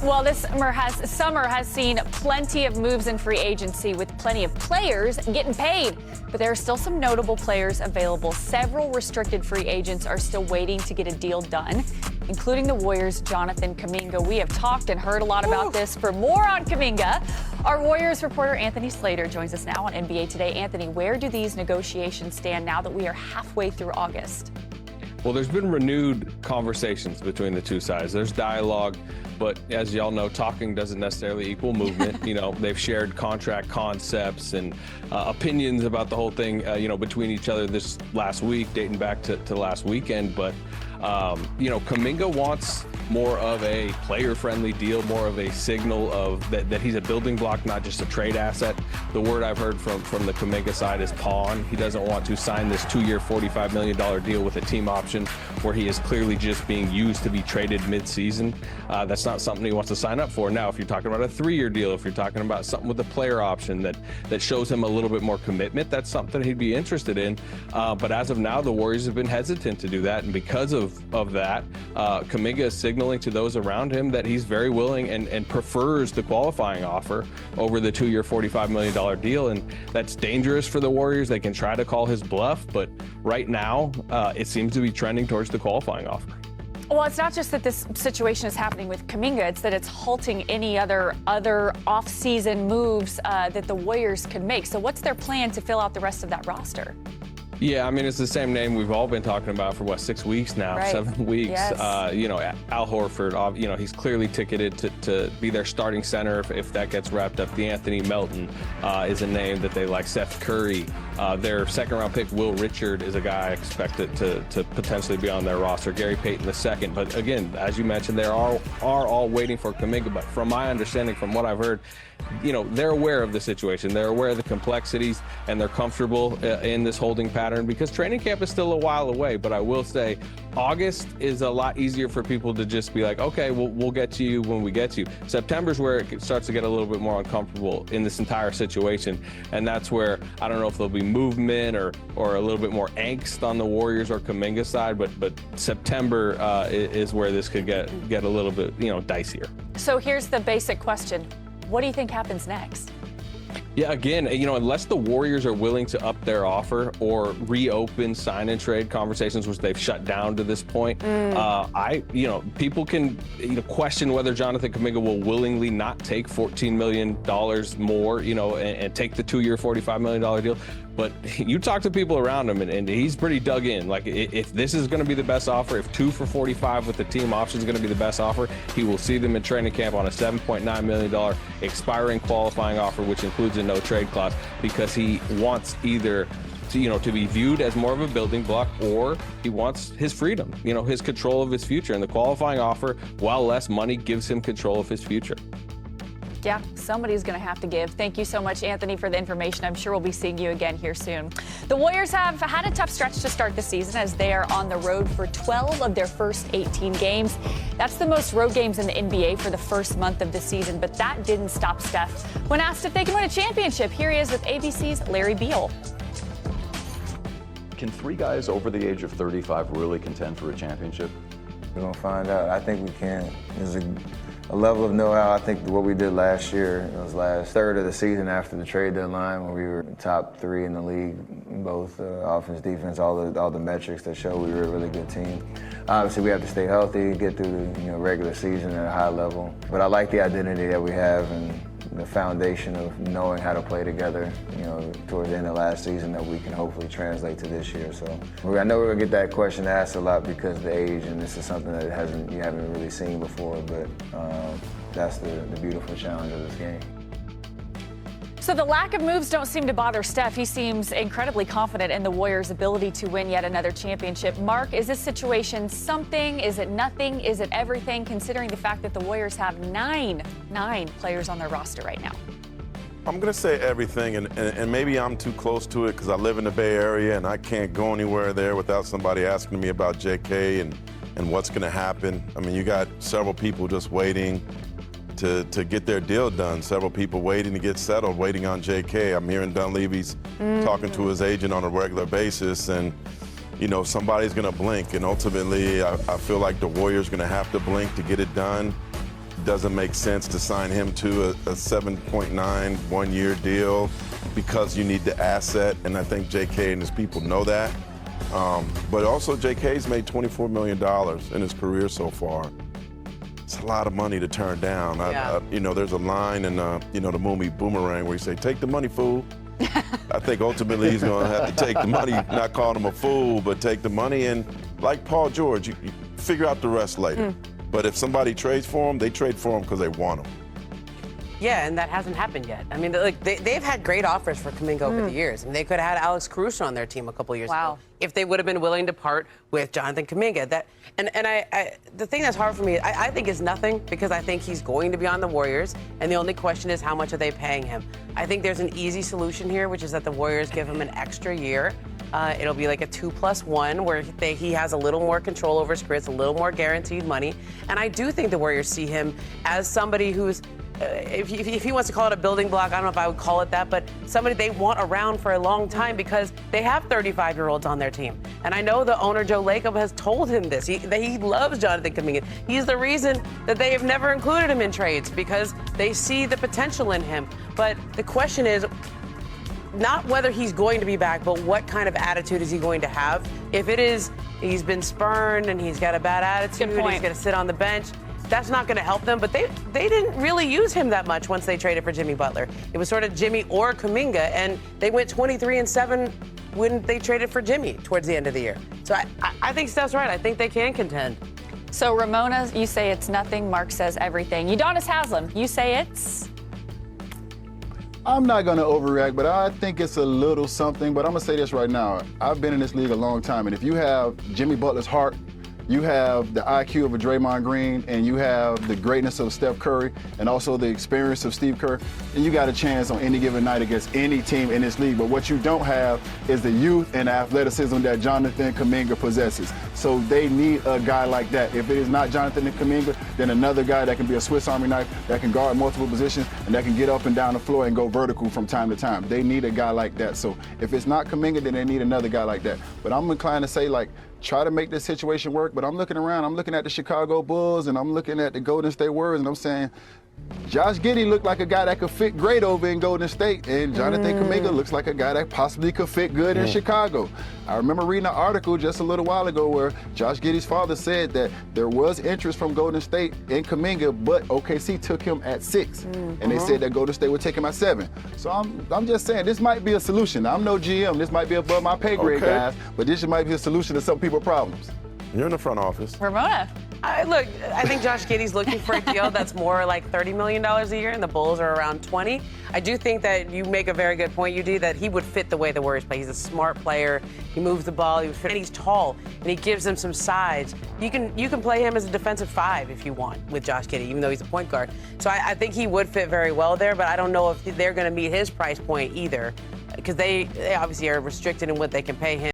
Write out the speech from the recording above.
Well, this summer has seen plenty of moves in free agency with plenty of players getting paid. But there are still some notable players available. Several restricted free agents are still waiting to get a deal done, including the Warriors' Jonathan Kuminga. We have talked and heard a lot about this. For more on Kuminga, our Warriors reporter Anthony Slater joins us now on NBA Today. Anthony, where do these negotiations stand now that we are halfway through August? Well, there's been renewed conversations between the two sides. There's dialogue, but as y'all know, talking doesn't necessarily equal movement. You know, they've shared contract concepts and opinions about the whole thing, between each other this last week, dating back to last weekend. But, Kuminga wants more of a player-friendly deal, more of a signal of that he's a building block, not just a trade asset. The word I've heard from the Kuminga side is pawn. He doesn't want to sign this 2-year, $45 million deal with a team option where he is clearly just being used to be traded mid-season. That's not something he wants to sign up for. Now, if you're talking about a 3-year deal, if you're talking about something with a player option that shows him a little bit more commitment, that's something he'd be interested in. But as of now, the Warriors have been hesitant to do that. And because of that, Kuminga is signaling to those around him that he's very willing and prefers the qualifying offer over the 2-year, $45 million deal. And that's dangerous for the Warriors. They can try to call his bluff, but right now it seems to be trending towards the qualifying offer. Well, it's not just that this situation is happening with Kuminga, it's that it's halting any other off-season moves that the Warriors could make. So what's their plan to fill out the rest of that roster? Yeah, I mean, it's the same name we've all been talking about for, 6 weeks now, right. 7 weeks. Yes. Al Horford, he's clearly ticketed to be their starting center if that gets wrapped up. DeAnthony Melton is a name that they like. Steph Curry. Their second-round pick, Will Richard, is a guy expected to potentially be on their roster. Gary Payton II. But again, as you mentioned, they are all waiting for Kuminga. But from my understanding, from what I've heard, they're aware of the situation. They're aware of the complexities, and they're comfortable in this holding pattern because training camp is still a while away. But I will say August is a lot easier for people to just be like, okay, we'll get to you when we get to you. September's where it starts to get a little bit more uncomfortable in this entire situation. And that's where I don't know if there'll be movement or a little bit more angst on the Warriors or Kuminga side. But September is where this could get a little bit, dicier. So here's the basic question. What do you think happens next? Yeah, again, unless the Warriors are willing to up their offer or reopen sign and trade conversations, which they've shut down to this point, people can question whether Jonathan Kuminga will willingly not take $14 million more, and take the 2-year, $45 million deal. But you talk to people around him, and he's pretty dug in. Like, if this is going to be the best offer, if 2 for $45 with the team option is going to be the best offer, he will see them in training camp on a $7.9 million expiring qualifying offer, which includes a no-trade clause, because he wants either to be viewed as more of a building block, or he wants his freedom, his control of his future. And the qualifying offer, while less money, gives him control of his future. Yeah, somebody's going to have to give. Thank you so much, Anthony, for the information. I'm sure we'll be seeing you again here soon. The Warriors have had a tough stretch to start the season as they are on the road for 12 of their first 18 games. That's the most road games in the NBA for the first month of the season, but that didn't stop Steph. When asked if they can win a championship, here he is with ABC's Larry Beal. Can 3 guys over the age of 35 really contend for a championship? We're going to find out. I think we can. There's a level of know-how. I think what we did last year, it was last third of the season after the trade deadline, when we were top 3 in the league, both offense, defense, all the metrics that show we were a really good team. Obviously, we have to stay healthy, get through the regular season at a high level. But I like the identity that we have and the foundation of knowing how to play together, towards the end of last season, that we can hopefully translate to this year. So I know we're gonna get that question asked a lot because of the age, and this is something that you haven't really seen before, but that's the beautiful challenge of this game. So the lack of moves don't seem to bother Steph. He seems incredibly confident in the Warriors' ability to win yet another championship. Mark, is this situation something? Is it nothing? Is it everything, considering the fact that the Warriors have nine players on their roster right now? I'm going to say everything, and maybe I'm too close to it because I live in the Bay Area and I can't go anywhere there without somebody asking me about JK and what's going to happen. I mean, you got several people just waiting to get their deal done. Several people waiting to get settled, waiting on JK. I'm hearing Dunleavy's talking to his agent on a regular basis, and somebody's going to blink. And ultimately, I feel like the Warriors going to have to blink to get it done. doesn't make sense to sign him to a 7.9 one-year deal because you need the asset, and I think JK and his people know that. But also, JK's made $24 million in his career so far. It's a lot of money to turn down. There's a line in the movie Boomerang where you say, "Take the money, fool." I think ultimately he's going to have to take the money, not call him a fool, but take the money. And like Paul George, you figure out the rest later. But if somebody trades for him, they trade for him because they want him. Yeah, and that hasn't happened yet. I mean, they've had great offers for Kuminga over the years. I mean, they could have had Alex Caruso on their team a couple years ago if they would have been willing to part with Jonathan Kuminga. The thing that's hard for me, I think is nothing, because I think he's going to be on the Warriors, and the only question is how much are they paying him. I think there's an easy solution here, which is that the Warriors give him an extra year. It'll be like a 2+1 where he has a little more control over his career, a little more guaranteed money. And I do think the Warriors see him as somebody who's, if he wants to call it a building block, I don't know if I would call it that, but somebody they want around for a long time because they have 35-year-olds on their team. And I know the owner, Joe Lacob, has told him this. That he loves Jonathan Kuminga. He's the reason that they have never included him in trades, because they see the potential in him. But the question is not whether he's going to be back, but what kind of attitude is he going to have? If it is he's been spurned and he's got a bad attitude, he's going to sit on the bench, that's not going to help them. But they didn't really use him that much once they traded for Jimmy Butler. It was sort of Jimmy or Kuminga, and they went 23-7 when they traded for Jimmy towards the end of the year. So I think Steph's right. I think they can contend. So Ramona, you say it's nothing. Mark says everything. Udonis Haslem, you say it's... I'm not going to overreact, but I think it's a little something. But I'm going to say this right now. I've been in this league a long time, and if you have Jimmy Butler's heart, you have the IQ of a Draymond Green, and you have the greatness of Steph Curry, and also the experience of Steve Kerr, and you got a chance on any given night against any team in this league. But what you don't have is the youth and athleticism that Jonathan Kuminga possesses. So they need a guy like that. If it is not Jonathan Kuminga, then another guy that can be a Swiss Army knife, that can guard multiple positions, and that can get up and down the floor and go vertical from time to time. They need a guy like that. So if it's not Kuminga, then they need another guy like that. But I'm inclined to say, try to make this situation work, but I'm looking around, I'm looking at the Chicago Bulls, and I'm looking at the Golden State Warriors, and I'm saying, Josh Giddey looked like a guy that could fit great over in Golden State, and Jonathan Kuminga looks like a guy that possibly could fit good in Chicago. I remember reading an article just a little while ago where Josh Giddey's father said that there was interest from Golden State in Kuminga, but OKC took him at 6, and they said that Golden State would take him at 7. So I'm just saying, this might be a solution. I'm no GM, this might be above my pay grade, guys, but this might be a solution to some people's problems. You're in the front office. Ramona. I think Josh Giddey's looking for a deal that's more like $30 million a year, and the Bulls are around 20. I do think that you make a very good point, UD, that he would fit the way the Warriors play. He's a smart player. He moves the ball. And he's tall, and he gives them some size. You can play him as a defensive 5 if you want with Josh Giddey, even though he's a point guard. So I think he would fit very well there, but I don't know if they're going to meet his price point either, because they obviously are restricted in what they can pay him.